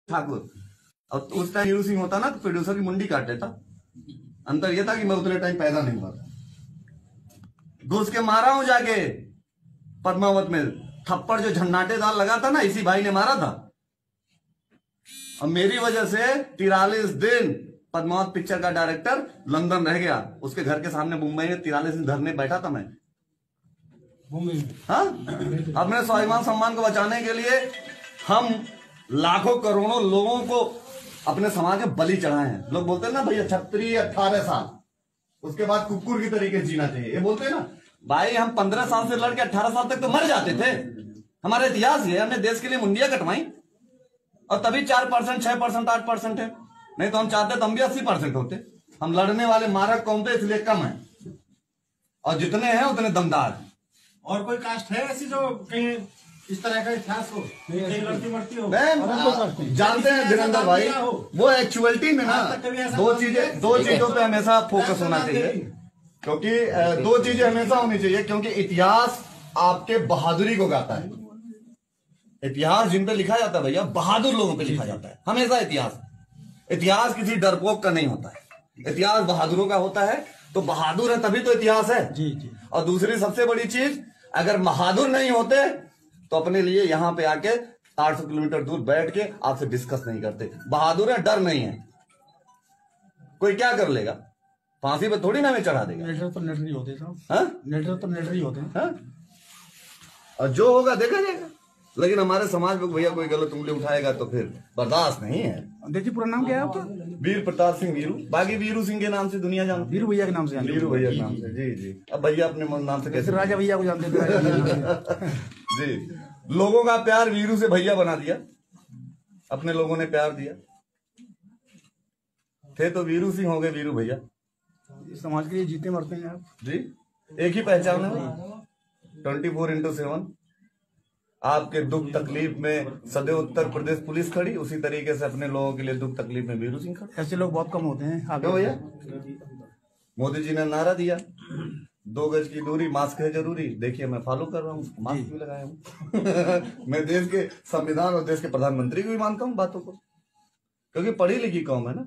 ठाकुर। और उस टाइम वीरू सिंह होता ना तो प्रोड्यूसर की मुंडी काट देता। अंतर यह था कि मैं उतने टाइम पैदा नहीं हुआ था। घुस के मारा हूं जाके पद्मावत में, थप्पड़ जो झन्नाटेदार लगा था ना, इसी भाई ने मारा था। और मेरी वजह से 43 दिन पद्मावत पिक्चर का डायरेक्टर लंदन रह गया। उसके घर के सामने मुंबई में 43 दिन धरने बैठा था मैं। हाँ, अपने स्वाभिमान सम्मान को बचाने के लिए हम लाखों करोड़ों लोगों को अपने समाज में बलि चढ़ाए हैं। लोग बोलते हैं ना भैया 18 साल, उसके बाद कुकुर की तरीके जीना चाहिए, ये बोलते हैं ना भाई। हम 15 साल से लड़के 18 साल तक तो मर जाते थे। हमारा इतिहास है, हमने देश के लिए मुंडियां कटवाई और तभी 4%, 6%, 8% है। नहीं तो हम चाहते तो हम भी 80% होते। हम लड़ने वाले मारक कौन थे, इसलिए कम है, और जितने हैं उतने दमदार हैं। और कोई कास्ट है ऐसी जो कहीं इस तरह का इतिहास हो, कहीं लड़ती मरती हो? जानते हैं धीरेन्द्र भाई, वो एक्चुअलिटी में ना दो चीजों पे हमेशा फोकस होना चाहिए, क्योंकि दो चीजें हमेशा होनी चाहिए। क्योंकि इतिहास आपके बहादुरी को गाता है। इतिहास जिन पे लिखा जाता है भैया, बहादुर लोगों पे लिखा जाता है हमेशा। इतिहास किसी डरपोक का नहीं होता है, इतिहास बहादुरों का होता है। तो बहादुर है तभी तो इतिहास है। जी जी। और दूसरी सबसे बड़ी चीज, अगर बहादुर नहीं होते तो अपने लिए यहां पे आके 800 किलोमीटर दूर बैठ के आपसे डिस्कस नहीं करते। बहादुर है, डर नहीं है। कोई क्या कर लेगा, फांसी पे थोड़ी ना हमें चढ़ा देगा। नेटर तो नेटर ही होते हैं। हाँ? और जो होगा देखा जाएगा। लेकिन हमारे समाज में भैया कोई गलत उंगली उठाएगा तो फिर बर्दाश्त नहीं है। देखिए पूरा नाम क्या है आपका? वीर प्रताप सिंह वीरू। बाकी वीरू सिंह के नाम से दुनिया जानती है। वीरू भैया के नाम से? वीरू भैया के नाम से, जी जी। अब भैया अपने नाम से कैसे? राजा भैया को जानते थे। जी, लोगों का प्यार वीरू से भैया बना दिया, अपने लोगों ने प्यार दिया। थे तो वीरू सिंह हो गए वीरू भैया। समाज के लिए जीते मरते हैं आप जी। एक ही पहचान है, 24/7। आपके दुख तकलीफ में सदैव उत्तर प्रदेश पुलिस खड़ी, उसी तरीके से अपने लोगों के लिए दुख तकलीफ में वीरू सिंह खड़े। ऐसे लोग बहुत कम होते हैं। क्यों भैया? मोदी जी ने नारा दिया 2 गज की दूरी, मास्क है जरूरी। देखिए मैं फॉलो कर रहा हूँ, मास्क भी लगाया हूँ। मैं देश के संविधान और देश के प्रधानमंत्री को भी मानता हूँ बातों को, क्योंकि पढ़ी लिखी कौम है ना।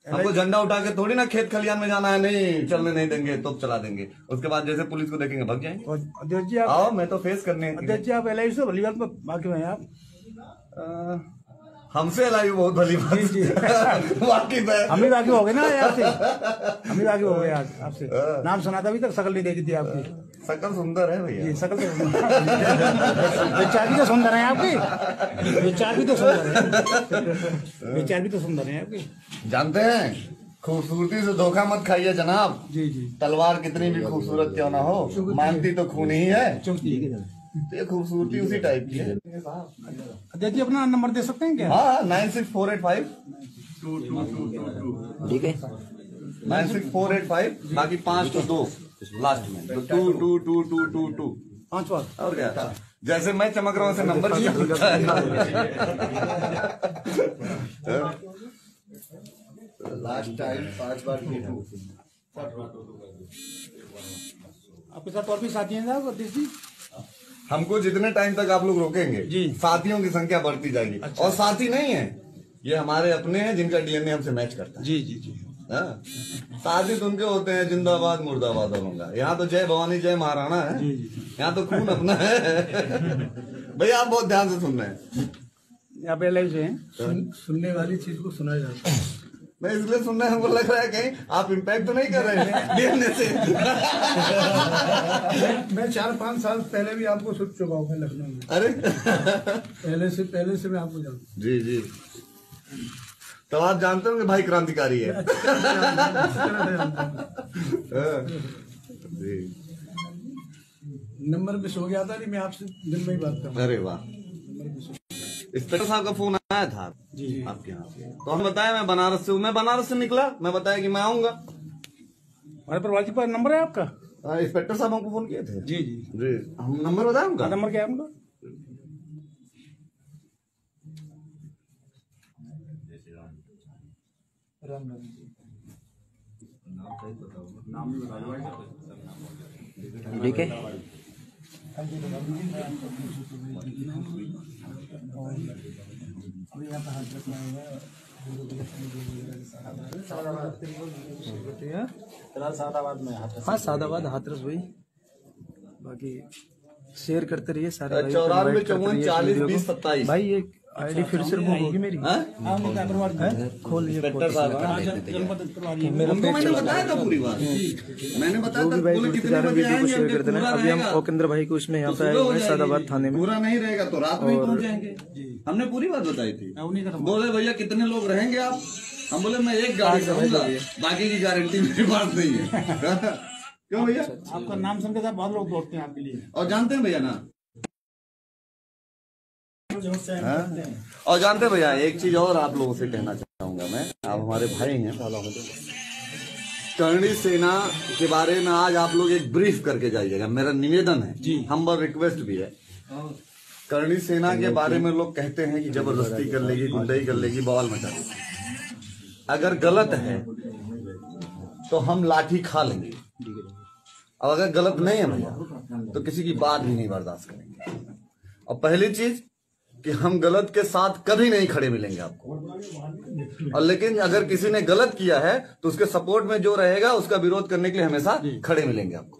हमको झंडा उठा के थोड़ी ना खेत खलियान में जाना है, नहीं चलने नहीं देंगे, तो चला देंगे। उसके बाद जैसे पुलिस को देखेंगे भग जाएंगे। अध्यक्ष जी आओ, मैं तो फेस करने। अध्यक्ष जी आप LIC से भली बात में बाकी हैं आप? हमसे LIC बहुत भली बात वाकिफ है। हम भी बाकी हो गए ना आपसे, हम भी बाकी हो गए आपसे। नाम सुना था, अभी तक शकल नहीं देखी थी आपकी। शकल सुंदर है भैया। शकल तो विचार भी तो सुंदर है आपकी, विचार भी तो सुंदर है, विचार भी तो सुंदर है आपकी। जानते हैं, खूबसूरती से धोखा मत खाइए जनाब। जी जी। तलवार कितनी भी खूबसूरत क्यों ना हो, मांगती तो खून ही है। तो ये खूबसूरती उसी टाइप की है। देखिए अपना नंबर दे सकते हैं क्या? हाँ, 96,485 ठीक है, 96,485। बाकी 5 तो 2 लास्ट में, तो 2222222 5 बार। और क्या, जैसे मैं चमक रहा हूँ ऐसे नंबर लास्ट टाइम 5 बार। आपके साथ और भी साथी हैं साहब अध्यक्ष जी? हमको जितने टाइम तक आप लोग रोकेंगे जी, साथियों की संख्या बढ़ती जाएगी। अच्छा। और साथी नहीं है ये, हमारे अपने हैं जिनका DNA हमसे मैच करता है। जी जी जी। हाँ? साथी तो उनके होते हैं जिंदाबाद मुर्दाबाद होगा। यहाँ तो जय भवानी जय महाराणा है। जी जी। यहाँ तो खून अपना है। भैया आप बहुत ध्यान से सुन रहे हैं। आप LIC से हैं? सुनने वाली चीज को सुना जाता है। मैं इसलिए सुनना है, हमको लग रहा है कहीं आप इम्पैक्ट तो नहीं कर रहे हैं देखने से। मैं 4-5 साल पहले भी आपको सुन चुका हूँ लखनऊ में। अरे पहले से मैं आपको जानता हूँ। जी जी। तो आप जानते होंगे भाई क्रांतिकारी है। जी। नंबर मिस हो गया था, नहीं मैं आपसे दिन में ही बात कर रहा हूँ। अरे वाह, इंस्पेक्टर साहब का फोन आया था जी आपके यहाँ से, तो हम बताया मैं बनारस से हूँ। मैं बनारस से निकला, मैं बताया कि मैं आऊंगा। हमारे प्रवासी पर नंबर है आपका? इंस्पेक्टर साहब हमको फोन किए थे। जी जी जी, हम नंबर बताया उनका। नंबर क्या है उनका? ठीक है। हाँ सादाबाद हाथरस भाई, बाकी शेयर करते रहिए सारे भाई, 94 invite करते 54 रहिए इस 40 वीडियो 20 को। 27 भाई ये आईडी फिर से रिमूव होगी मेरी। हाँ? खोल ये इंस्पेक्टर साहब मेरा उनको मैंने बताया था पूरी बात, मैंने बताया जो था भी भाई बोले जुड़ते कितने जा रहे हैं बजे वीडियो को आएंगे, शेयर हमने कर देना। पूरा अभी हम रहेगा। ओकेंद्र भाई को इसमें यहाँ तो पे आए सुबह हुए हो हैं सादाबाद जाएगी, थाने में। पूरा नहीं रहेगा तो रात में ही पहुंच जाएंगे। हमने पूरी बात बताई थी। बोले भैया कितने लोग रहेंगे आप? हम बोले मैं एक गाड़ी करूंगा, बाकी की गारंटी मेरे पास नहीं है। क्यों भैया? आपका नाम सुनकर साहब बहुत लोग दौड़ते हैं आपके लिए। और जानते हैं भैया ना, और जानते हैं भैया एक चीज और आप लोगों से कहना चाहूंगा मैं, आप हमारे भाई हैं, करणी सेना के बारे में आज आप लोग एक ब्रीफ करके जाइएगा, मेरा निवेदन है, हम्बल रिक्वेस्ट भी है। करणी सेना के बारे में लोग कहते हैं कि जबरदस्ती कर लेगी, गुंडई कर लेगी, बवाल मचा देगी। अगर गलत है तो हम लाठी खा लेंगे, और अगर गलत नहीं है भैया तो किसी की बात भी नहीं बर्दाश्त करेंगे। और पहली चीज कि हम गलत के साथ कभी नहीं खड़े मिलेंगे आपको, और लेकिन अगर किसी ने गलत किया है तो उसके सपोर्ट में जो रहेगा उसका विरोध करने के लिए हमेशा खड़े मिलेंगे आपको।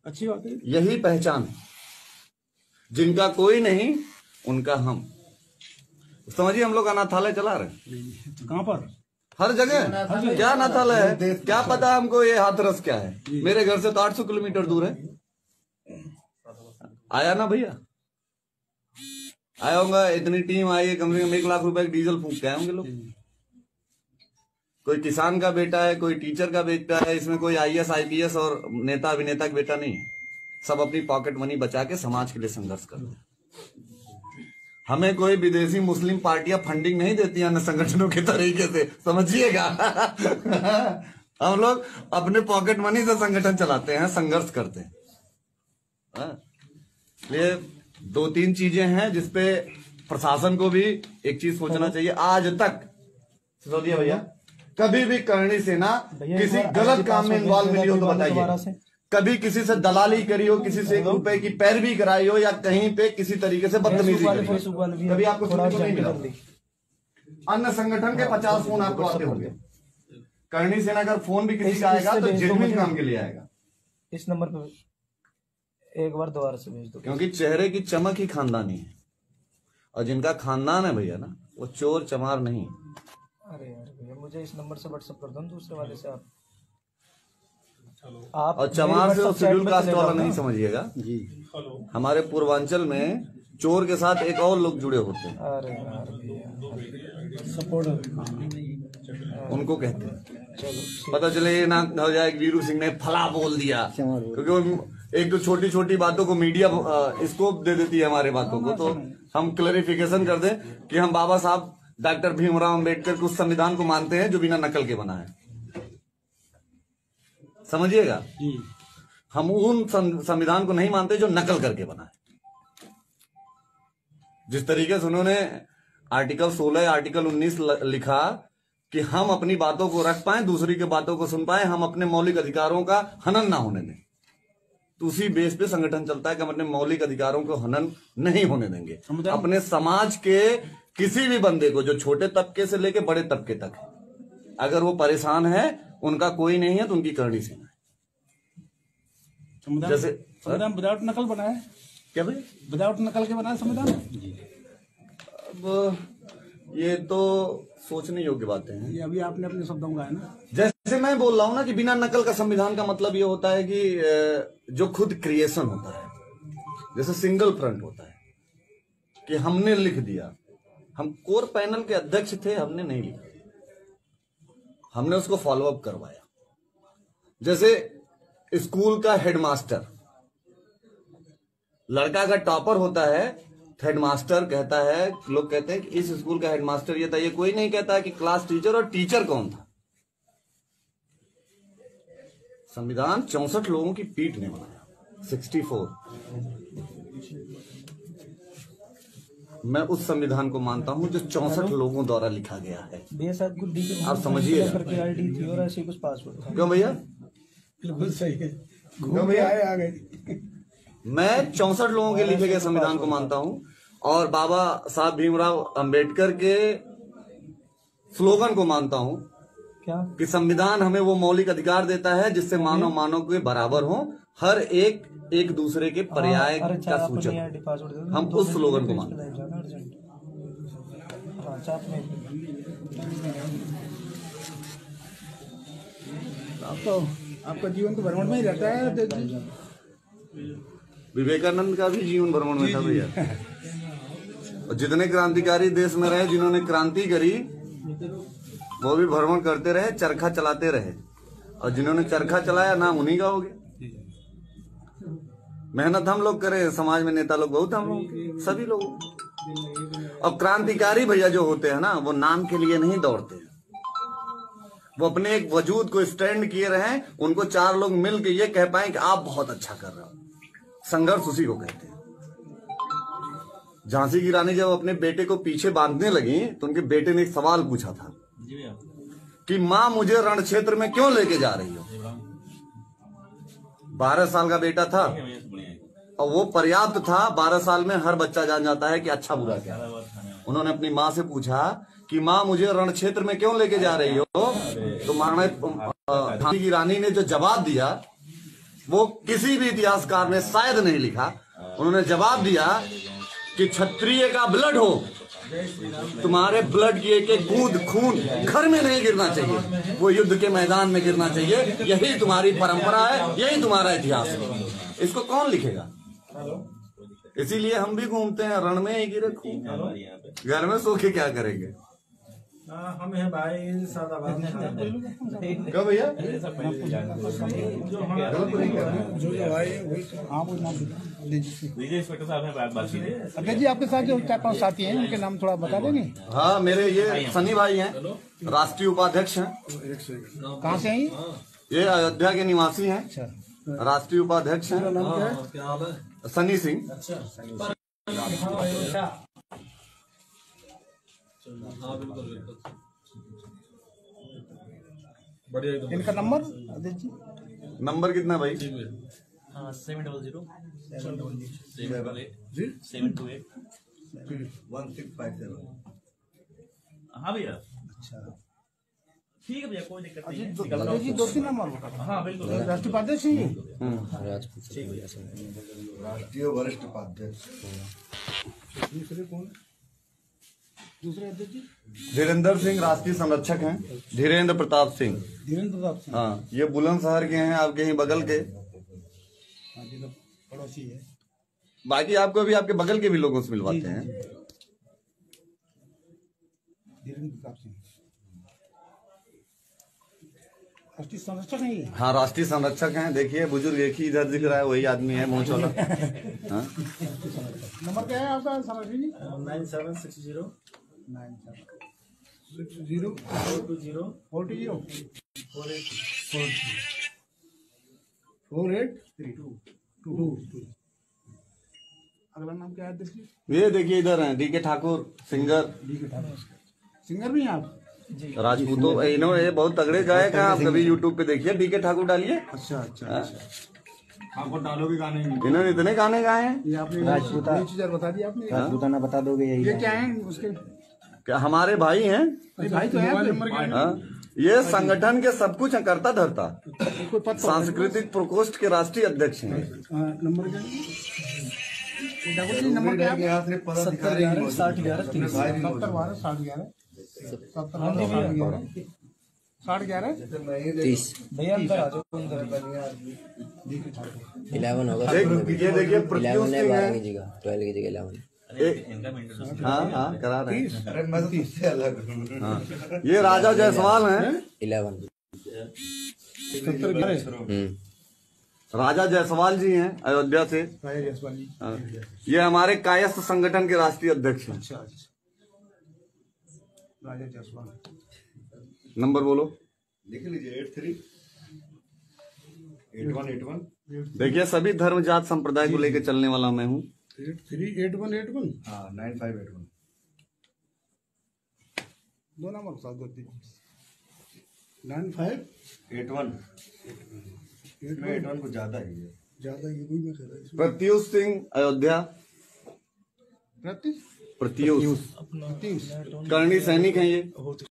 अच्छी बात है। यही पहचान है, जिनका कोई नहीं उनका हम। समझिए हम लोग अनाथालय चला रहे हैं, कहाँ पर? हर जगह। क्या अनाथालय है? क्या पता हमको ये हाथरस क्या है? मेरे घर से तो 800 किलोमीटर दूर है। आया ना भैया, आया होगा, इतनी टीम आई है, कम से कम 1 लाख रुपए डीजल फूंक के आए होंगे लोग। कोई किसान का बेटा है, कोई टीचर का बेटा है, इसमें कोई IAS IPS और नेता अभिनेता का बेटा नहीं है। सब अपनी पॉकेट मनी बचा के समाज के लिए संघर्ष करते हैं। हमें कोई विदेशी मुस्लिम पार्टियां फंडिंग नहीं देती अन्य संगठनों के तरीके से, समझिएगा। हम लोग अपने पॉकेट मनी से संगठन चलाते हैं, संघर्ष करते हैं। इसलिए 2-3 चीजें हैं जिसपे प्रशासन को भी एक चीज सोचना चाहिए। आज तक सोचिए भैया, कभी भी करणी सेना किसी गलत काम में इन्वॉल्व मिली हो तो बताइए। कभी किसी से दलाली करी हो, किसी से 1 रुपए की पैरवी कराई हो, या कहीं पे किसी तरीके से बदतमीजी करी हो, कभी आपको सुनने को नहीं मिला। अन्य संगठन के 50 फोन आपको आते होंगे। करणी सेना का फोन भी किसी का आएगा तो जेन्युइन काम के लिए आएगा। इस नंबर पे एक बार दोबारा से भेज दो, क्योंकि चेहरे की चमक ही खानदानी है, और जिनका खानदान है भैया ना, वो चोर चमार नहीं। अरे यार भैया, मुझे इस नंबर से व्हाट्सएप कर दो, दूसरे वाले से आप और चमार से शेड्यूल कास्ट वाला नहीं समझिएगा जी। हमारे पूर्वांचल में चोर के साथ एक और लोग जुड़े होते हैं। अरे यार भैया, सपोर्ट उनको कहते हैं। पता चले ये ना हो जाए वीरू सिंह ने फला बोल दिया, क्योंकि वो एक तो छोटी छोटी बातों को मीडिया स्कोप दे देती है हमारे बातों को। तो हम क्लैरिफिकेशन कर दें कि हम बाबा साहब डॉक्टर भीमराव अंबेडकर के उस संविधान को मानते हैं जो बिना नकल के बना है, समझिएगा। हम उन संविधान को नहीं मानते जो नकल करके बना है। जिस तरीके से उन्होंने आर्टिकल 16 आर्टिकल 19 लिखा कि हम अपनी बातों को रख पाए, दूसरी के बातों को सुन पाए, हम अपने मौलिक अधिकारों का हनन ना होने दें, तो उसी बेस पे संगठन चलता है कि हम अपने मौलिक अधिकारों को हनन नहीं होने देंगे। अपने समाज के किसी भी बंदे को, जो छोटे तबके से लेके बड़े तबके तक है, अगर वो परेशान है, उनका कोई नहीं है, तो उनकी करणी सेना है। जैसे संविधान विदाउट नकल बना है क्या भाई? विदाउट नकल के बना है संविधान। अब ये तो सोचने योग्य बातें हैं। ये अभी आपने अपने शब्दों का है ना, जैसे मैं बोल रहा हूं ना कि बिना नकल का संविधान का मतलब ये होता है कि जो खुद क्रिएशन होता है, जैसे सिंगल फ्रंट होता है कि हमने लिख दिया। हम कोर पैनल के अध्यक्ष थे, हमने नहीं लिखा, हमने उसको फॉलो अप करवाया। जैसे स्कूल का हेडमास्टर, लड़का का टॉपर होता है, हेडमास्टर कहता है, लोग कहते हैं कि इस स्कूल का हेडमास्टर ये था, ये कोई नहीं कहता है कि क्लास टीचर और टीचर कौन था। संविधान 64 लोगों की पीठ ने बनाया, 64। मैं उस संविधान को मानता हूं जो 64 लोगों द्वारा लिखा गया है। आप समझिए, आईडी थी और ऐसे कुछ पासवर्ड था। क्यों भैया? बिल्कुल सही है। क्यों भैया? आ गए। मैं 64 लोगों के लिखे गए संविधान को मानता हूं, और बाबा साहब भीमराव अंबेडकर के स्लोगन को मानता हूं क्या? कि संविधान हमें वो मौलिक अधिकार देता है जिससे मानव मानव के बराबर हो, हर एक दूसरे के पर्याय का सूचक। हम उस स्लोगन को मानते हैं। तो आपका जीवन तो भ्रमण में ही रहता है। विवेकानंद का भी जीवन भ्रमण में था भैया। और जितने क्रांतिकारी देश में रहे, जिन्होंने क्रांति करी, वो भी भ्रमण करते रहे, चरखा चलाते रहे। और जिन्होंने चरखा चलाया नाम उन्हीं का हो गया। मेहनत हम लोग करें, समाज में नेता लोग बहुत, हम लोग सभी लोग। अब क्रांतिकारी भैया जो होते हैं ना, वो नाम के लिए नहीं दौड़ते हैं, वो अपने एक वजूद को स्टैंड किए रहे, उनको चार लोग मिल के ये कह पाए कि आप बहुत अच्छा कर रहे हो। संघर्ष उसी को कहते हैं। झांसी की रानी जब अपने बेटे को पीछे बांधने लगी तो उनके बेटे ने एक सवाल पूछा था कि मां मुझे रण क्षेत्र में क्यों लेके जा रही हो। 12 साल का बेटा था और वो पर्याप्त था। 12 साल में हर बच्चा जान जाता है कि अच्छा बुरा क्या है। उन्होंने अपनी माँ से पूछा कि माँ मुझे रण क्षेत्र में क्यों लेके जा रही हो। तो झांसी की रानी ने जो जवाब दिया वो किसी भी इतिहासकार ने शायद नहीं लिखा। उन्होंने जवाब दिया कि क्षत्रिय का ब्लड हो, तुम्हारे ब्लड की एक एक बूंद खून घर में नहीं गिरना चाहिए, वो युद्ध के मैदान में गिरना चाहिए। यही तुम्हारी परंपरा है, यही तुम्हारा इतिहास है। इसको कौन लिखेगा? इसीलिए हम भी घूमते हैं, रण में ही गिरे खून, घर में सो के क्या करेंगे। हम हैं भाई सादा बात क्या भैया? अध्यक्ष जी, आपके साथ जो 4-5 साथी हैं उनके नाम थोड़ा बता देंगे? हाँ, मेरे ये सनी भाई हैं, राष्ट्रीय उपाध्यक्ष हैं। कहाँ से हैं ये अयोध्या के निवासी हैं। राष्ट्रीय उपाध्यक्ष हैं सनी सिंह। इनका नंबर अध्यक्ष जी? नंबर कितना भाई? 700-728-1657। हाँ भैया, अच्छा ठीक है भैया, कोई दिक्कत नहीं है। जी 2-3 नंबर बता। हाँ बिल्कुल, राष्ट्रीय उपाध्यक्ष ही राष्ट्रीय वरिष्ठ उपाध्यक्ष। दूसरे कौन? दूसरे अध्यक्ष जी? धीरेन्द्र सिंह राष्ट्रीय संरक्षक हैं। धीरेन्द्र प्रताप सिंह। धीरेन्द्र प्रताप सिंह, हाँ, ये बुलंदशहर के हैं, आपके ही बगल के। हाँ जी, तो पड़ोसी है। बाकी आपको भी आपके बगल के भी लोगों से मिलवाते हैं। धीरेन्द्र प्रताप सिंह राष्ट्रीय संरक्षक है ये? हाँ, राष्ट्रीय संरक्षक हैं। देखिए बुजुर्ग एक ही इधर दिख रहा है, वही आदमी है मूंछ वाला। हाँ? नंबर क्या है आपका संरक्षक जी? 9760 9760 4832। अगला नाम क्या है अध्यक्ष जी? ये देखिए इधर हैं डीके ठाकुर, सिंगर। सिंगर भी हैं आप? राजपूतों, इन्होंने ये बहुत तगड़े गायक हैं। आप कभी यूट्यूब पे देखिए, डीके ठाकुर डालिए। अच्छा अच्छा। आपको डालोगे गाने? इन्होंने इतने गाने गाए हैं। ये आपने बता दिया आपने। राजपूताना बता दोगे? ये क्या है उसके? क्या हमारे भाई हैं? भाई तो है आपके? हाँ, ये संगठन के सब कुछ करता धरता। कोई पद? सांस्कृतिक प्रकोष्ठ के राष्ट्रीय अध्यक्ष हैं। नंबर क्या? नंबर क्या है? 30 11 होगा। ये देखिए प्रत्युष 11 है, सिंह 12 हैं। की जगह 12 की जगह 11। हाँ हाँ, करा रहे हैं। अरे मैं तो तुझसे अलग हूँ। हाँ, ये राजा जायसवाल हैं। 11 राजा जायसवाल जी हैं अयोध्या से। हाँ, ये हमारे कायस्थ संगठन के राष्ट्रीय अध्यक्ष हैं। अच्छा अच्छा, राजा जायसवाल। नंबर बोलो। लिख लीजिए 838181। देखिए सभी धर्म जात संप्रदाय को लेकर चलने वाला मैं हूँ। 838181। हाँ 9581। दो नंबर साथ दो 9581। 81 को ज्यादा ही है। ज्यादा ये भी मैं कह रहा हूँ। प्रत्युष सिंह अयोध्या। प्रत्यूष करणी सैनिक हैं ये।